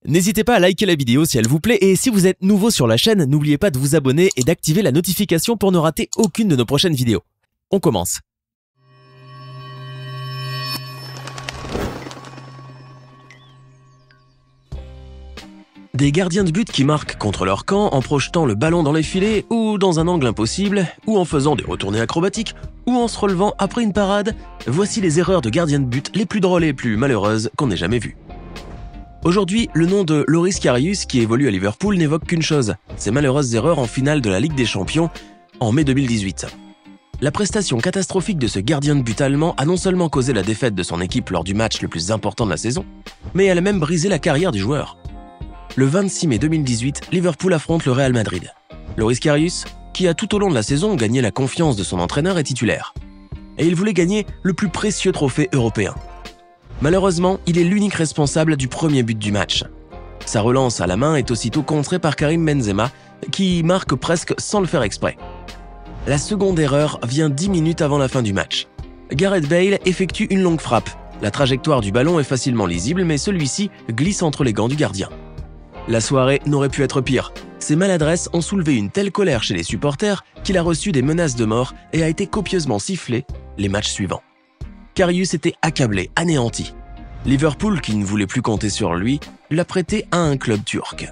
N'hésitez pas à liker la vidéo si elle vous plaît et si vous êtes nouveau sur la chaîne, n'oubliez pas de vous abonner et d'activer la notification pour ne rater aucune de nos prochaines vidéos. On commence. Des gardiens de but qui marquent contre leur camp en projetant le ballon dans les filets ou dans un angle impossible, ou en faisant des retournées acrobatiques, ou en se relevant après une parade, voici les erreurs de gardiens de but les plus drôles et les plus malheureuses qu'on ait jamais vues. Aujourd'hui, le nom de Loris Karius, qui évolue à Liverpool, n'évoque qu'une chose, ses malheureuses erreurs en finale de la Ligue des Champions en mai 2018. La prestation catastrophique de ce gardien de but allemand a non seulement causé la défaite de son équipe lors du match le plus important de la saison, mais elle a même brisé la carrière du joueur. Le 26 mai 2018, Liverpool affronte le Real Madrid. Loris Karius, qui a tout au long de la saison gagné la confiance de son entraîneur, est titulaire. Et il voulait gagner le plus précieux trophée européen. Malheureusement, il est l'unique responsable du premier but du match. Sa relance à la main est aussitôt contrée par Karim Benzema, qui marque presque sans le faire exprès. La seconde erreur vient 10 minutes avant la fin du match. Gareth Bale effectue une longue frappe. La trajectoire du ballon est facilement lisible, mais celui-ci glisse entre les gants du gardien. La soirée n'aurait pu être pire. Ces maladresses ont soulevé une telle colère chez les supporters qu'il a reçu des menaces de mort et a été copieusement sifflé les matchs suivants. Karius était accablé, anéanti. Liverpool, qui ne voulait plus compter sur lui, l'a prêté à un club turc.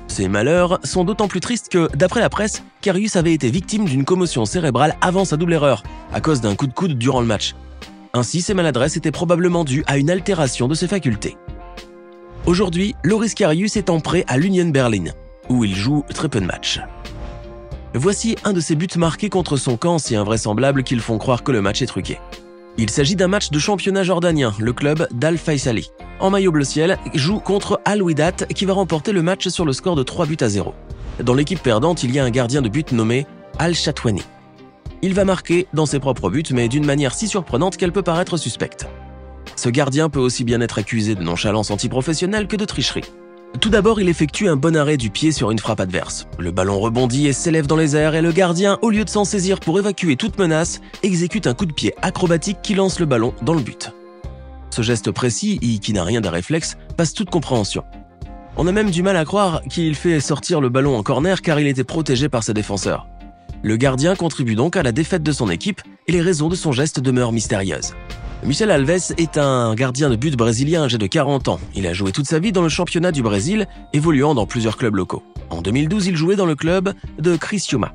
Ces malheurs sont d'autant plus tristes que, d'après la presse, Karius avait été victime d'une commotion cérébrale avant sa double erreur, à cause d'un coup de coude durant le match. Ainsi, ces maladresses étaient probablement dues à une altération de ses facultés. Aujourd'hui, Loris Karius est en prêt à l'Union Berlin, où il joue très peu de matchs. Voici un de ses buts marqués contre son camp si invraisemblables qu'ils font croire que le match est truqué. Il s'agit d'un match de championnat jordanien, le club d'Al Faisali. En maillot bleu ciel, joue contre Al Wihdat qui va remporter le match sur le score de 3-0. Dans l'équipe perdante, il y a un gardien de but nommé Al Chatwani. Il va marquer dans ses propres buts, mais d'une manière si surprenante qu'elle peut paraître suspecte. Ce gardien peut aussi bien être accusé de nonchalance antiprofessionnelle que de tricherie. Tout d'abord, il effectue un bon arrêt du pied sur une frappe adverse. Le ballon rebondit et s'élève dans les airs et le gardien, au lieu de s'en saisir pour évacuer toute menace, exécute un coup de pied acrobatique qui lance le ballon dans le but. Ce geste précis, et qui n'a rien d'un réflexe, passe toute compréhension. On a même du mal à croire qu'il fait sortir le ballon en corner car il était protégé par ses défenseurs. Le gardien contribue donc à la défaite de son équipe et les raisons de son geste demeurent mystérieuses. Michel Alves est un gardien de but brésilien âgé de 40 ans. Il a joué toute sa vie dans le championnat du Brésil, évoluant dans plusieurs clubs locaux. En 2012, il jouait dans le club de Criciúma.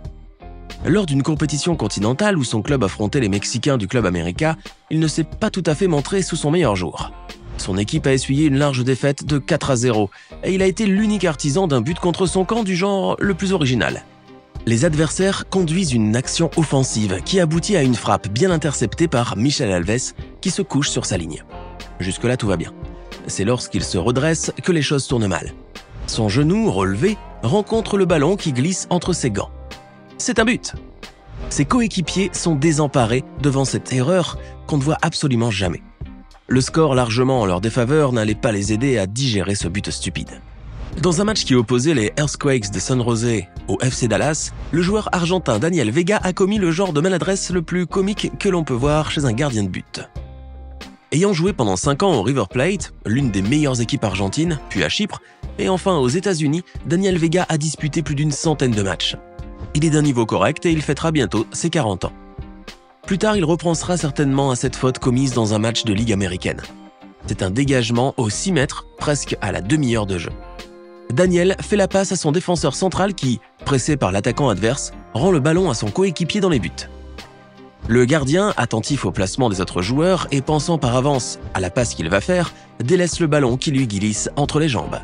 Lors d'une compétition continentale où son club affrontait les Mexicains du Club América, il ne s'est pas tout à fait montré sous son meilleur jour. Son équipe a essuyé une large défaite de 4-0 et il a été l'unique artisan d'un but contre son camp du genre le plus original. Les adversaires conduisent une action offensive qui aboutit à une frappe bien interceptée par Michel Alves qui se couche sur sa ligne. Jusque-là, tout va bien. C'est lorsqu'il se redresse que les choses tournent mal. Son genou, relevé, rencontre le ballon qui glisse entre ses gants. C'est un but. Ses coéquipiers sont désemparés devant cette erreur qu'on ne voit absolument jamais. Le score largement en leur défaveur n'allait pas les aider à digérer ce but stupide. Dans un match qui opposait les Earthquakes de San José au FC Dallas, le joueur argentin Daniel Vega a commis le genre de maladresse le plus comique que l'on peut voir chez un gardien de but. Ayant joué pendant 5 ans au River Plate, l'une des meilleures équipes argentines, puis à Chypre, et enfin aux États-Unis, Daniel Vega a disputé plus d'une centaine de matchs. Il est d'un niveau correct et il fêtera bientôt ses 40 ans. Plus tard, il repensera certainement à cette faute commise dans un match de Ligue américaine. C'est un dégagement aux 6 mètres, presque à la demi-heure de jeu. Daniel fait la passe à son défenseur central qui, pressé par l'attaquant adverse, rend le ballon à son coéquipier dans les buts. Le gardien, attentif au placement des autres joueurs et pensant par avance à la passe qu'il va faire, délaisse le ballon qui lui glisse entre les jambes.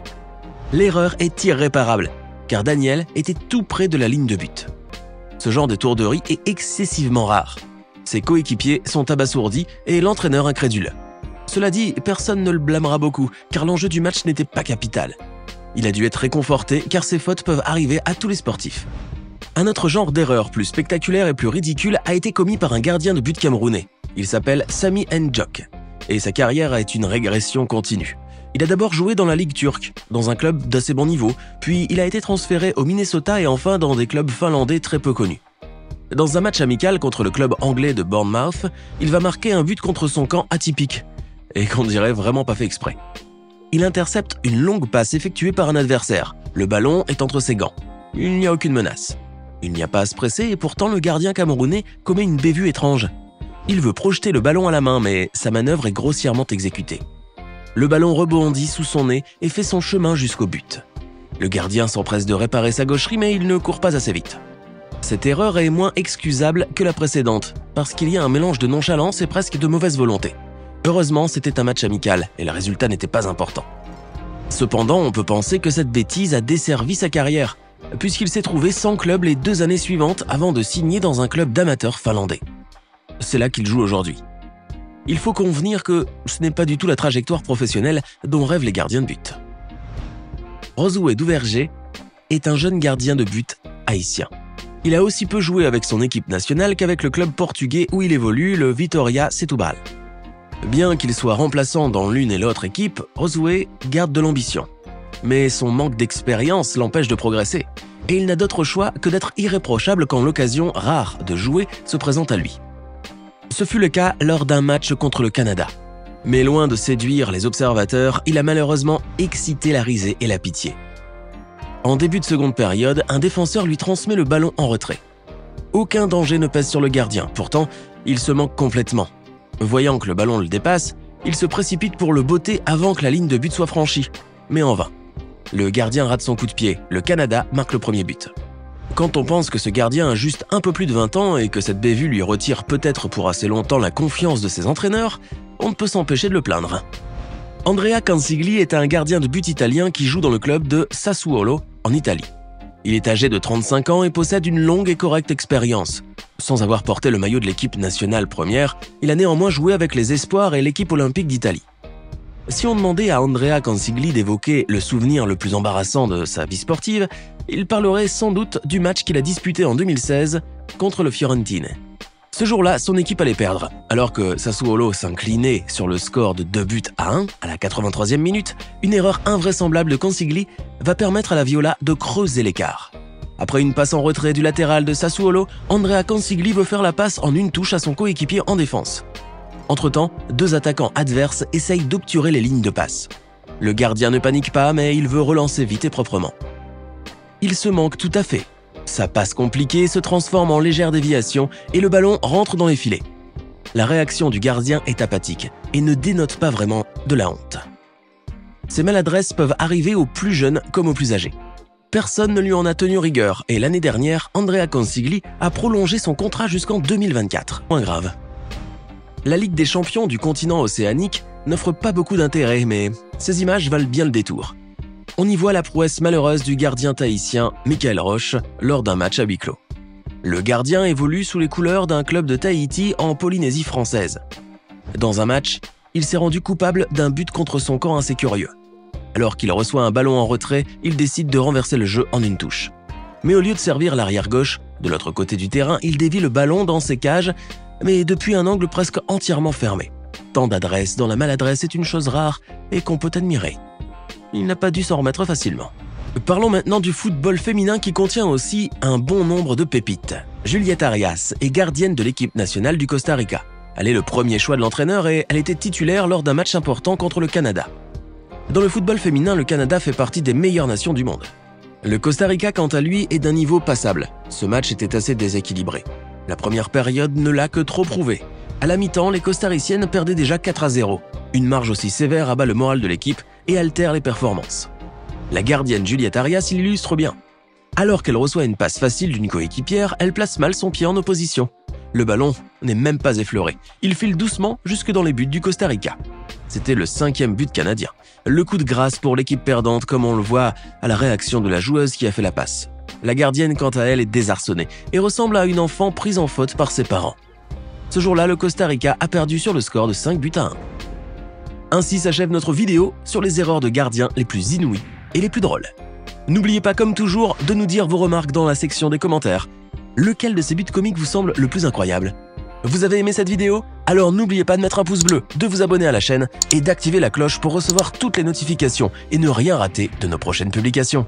L'erreur est irréparable, car Daniel était tout près de la ligne de but. Ce genre d'étourderie est excessivement rare. Ses coéquipiers sont abasourdis et l'entraîneur incrédule. Cela dit, personne ne le blâmera beaucoup, car l'enjeu du match n'était pas capital. Il a dû être réconforté car ces fautes peuvent arriver à tous les sportifs. Un autre genre d'erreur plus spectaculaire et plus ridicule a été commis par un gardien de but camerounais. Il s'appelle Sami N'Djok et sa carrière est une régression continue. Il a d'abord joué dans la Ligue turque, dans un club d'assez bon niveau, puis il a été transféré au Minnesota et enfin dans des clubs finlandais très peu connus. Dans un match amical contre le club anglais de Bournemouth, il va marquer un but contre son camp atypique, et qu'on dirait vraiment pas fait exprès. il intercepte une longue passe effectuée par un adversaire. Le ballon est entre ses gants. Il n'y a aucune menace. Il n'y a pas à se presser et pourtant le gardien camerounais commet une bévue étrange. Il veut projeter le ballon à la main, mais sa manœuvre est grossièrement exécutée. Le ballon rebondit sous son nez et fait son chemin jusqu'au but. Le gardien s'empresse de réparer sa gaucherie, mais il ne court pas assez vite. Cette erreur est moins excusable que la précédente, parce qu'il y a un mélange de nonchalance et presque de mauvaise volonté. Heureusement, c'était un match amical et le résultat n'était pas important. Cependant, on peut penser que cette bêtise a desservi sa carrière, puisqu'il s'est trouvé sans club les 2 années suivantes avant de signer dans un club d'amateurs finlandais. C'est là qu'il joue aujourd'hui. Il faut convenir que ce n'est pas du tout la trajectoire professionnelle dont rêvent les gardiens de but. Josué Duverger est un jeune gardien de but haïtien. Il a aussi peu joué avec son équipe nationale qu'avec le club portugais où il évolue, le Vitória Setúbal. Bien qu'il soit remplaçant dans l'une et l'autre équipe, Josué garde de l'ambition. Mais son manque d'expérience l'empêche de progresser, et il n'a d'autre choix que d'être irréprochable quand l'occasion rare de jouer se présente à lui. Ce fut le cas lors d'un match contre le Canada. Mais loin de séduire les observateurs, il a malheureusement excité la risée et la pitié. En début de seconde période, un défenseur lui transmet le ballon en retrait. Aucun danger ne pèse sur le gardien, pourtant, il se manque complètement. Voyant que le ballon le dépasse, il se précipite pour le botter avant que la ligne de but soit franchie, mais en vain. Le gardien rate son coup de pied, le Canada marque le premier but. Quand on pense que ce gardien a juste un peu plus de 20 ans et que cette bévue lui retire peut-être pour assez longtemps la confiance de ses entraîneurs, on ne peut s'empêcher de le plaindre. Andrea Cansigli est un gardien de but italien qui joue dans le club de Sassuolo en Italie. Il est âgé de 35 ans et possède une longue et correcte expérience. Sans avoir porté le maillot de l'équipe nationale première, il a néanmoins joué avec les espoirs et l'équipe olympique d'Italie. Si on demandait à Andrea Cansigli d'évoquer le souvenir le plus embarrassant de sa vie sportive, il parlerait sans doute du match qu'il a disputé en 2016 contre le Fiorentina. Ce jour-là, son équipe allait perdre. Alors que Sassuolo s'inclinait sur le score de 2-1 à la 83e minute, une erreur invraisemblable de Cansigli va permettre à la Viola de creuser l'écart. Après une passe en retrait du latéral de Sassuolo, Andrea Cansigli veut faire la passe en une touche à son coéquipier en défense. Entre-temps, 2 attaquants adverses essayent d'obturer les lignes de passe. Le gardien ne panique pas, mais il veut relancer vite et proprement. Il se manque tout à fait. Sa passe compliquée se transforme en légère déviation et le ballon rentre dans les filets. La réaction du gardien est apathique et ne dénote pas vraiment de la honte. Ces maladresses peuvent arriver aux plus jeunes comme aux plus âgés. Personne ne lui en a tenu rigueur et l'année dernière, Andrea Cansigli a prolongé son contrat jusqu'en 2024. Moins grave. La Ligue des champions du continent océanique n'offre pas beaucoup d'intérêt, mais ces images valent bien le détour. On y voit la prouesse malheureuse du gardien tahitien Michael Roche lors d'un match à huis clos. Le gardien évolue sous les couleurs d'un club de Tahiti en Polynésie française. Dans un match, il s'est rendu coupable d'un but contre son camp assez curieux. Alors qu'il reçoit un ballon en retrait, il décide de renverser le jeu en une touche. Mais au lieu de servir l'arrière gauche, de l'autre côté du terrain, il dévie le ballon dans ses cages, mais depuis un angle presque entièrement fermé. Tant d'adresse dans la maladresse est une chose rare et qu'on peut admirer. Il n'a pas dû s'en remettre facilement. Parlons maintenant du football féminin qui contient aussi un bon nombre de pépites. Juliette Arias est gardienne de l'équipe nationale du Costa Rica. Elle est le premier choix de l'entraîneur et elle était titulaire lors d'un match important contre le Canada. Dans le football féminin, le Canada fait partie des meilleures nations du monde. Le Costa Rica, quant à lui, est d'un niveau passable. Ce match était assez déséquilibré. La première période ne l'a que trop prouvé. À la mi-temps, les Costariciennes perdaient déjà 4-0. Une marge aussi sévère abat le moral de l'équipe et altère les performances. La gardienne Juliette Arias l'illustre bien. Alors qu'elle reçoit une passe facile d'une coéquipière, elle place mal son pied en opposition. Le ballon n'est même pas effleuré. Il file doucement jusque dans les buts du Costa Rica. C'était le 5e but canadien. Le coup de grâce pour l'équipe perdante, comme on le voit à la réaction de la joueuse qui a fait la passe. La gardienne, quant à elle, est désarçonnée et ressemble à une enfant prise en faute par ses parents. Ce jour-là, le Costa Rica a perdu sur le score de 5-1. Ainsi s'achève notre vidéo sur les erreurs de gardiens les plus inouïes et les plus drôles. N'oubliez pas, comme toujours, de nous dire vos remarques dans la section des commentaires. Lequel de ces buts comiques vous semble le plus incroyable? Vous avez aimé cette vidéo? Alors n'oubliez pas de mettre un pouce bleu, de vous abonner à la chaîne et d'activer la cloche pour recevoir toutes les notifications et ne rien rater de nos prochaines publications.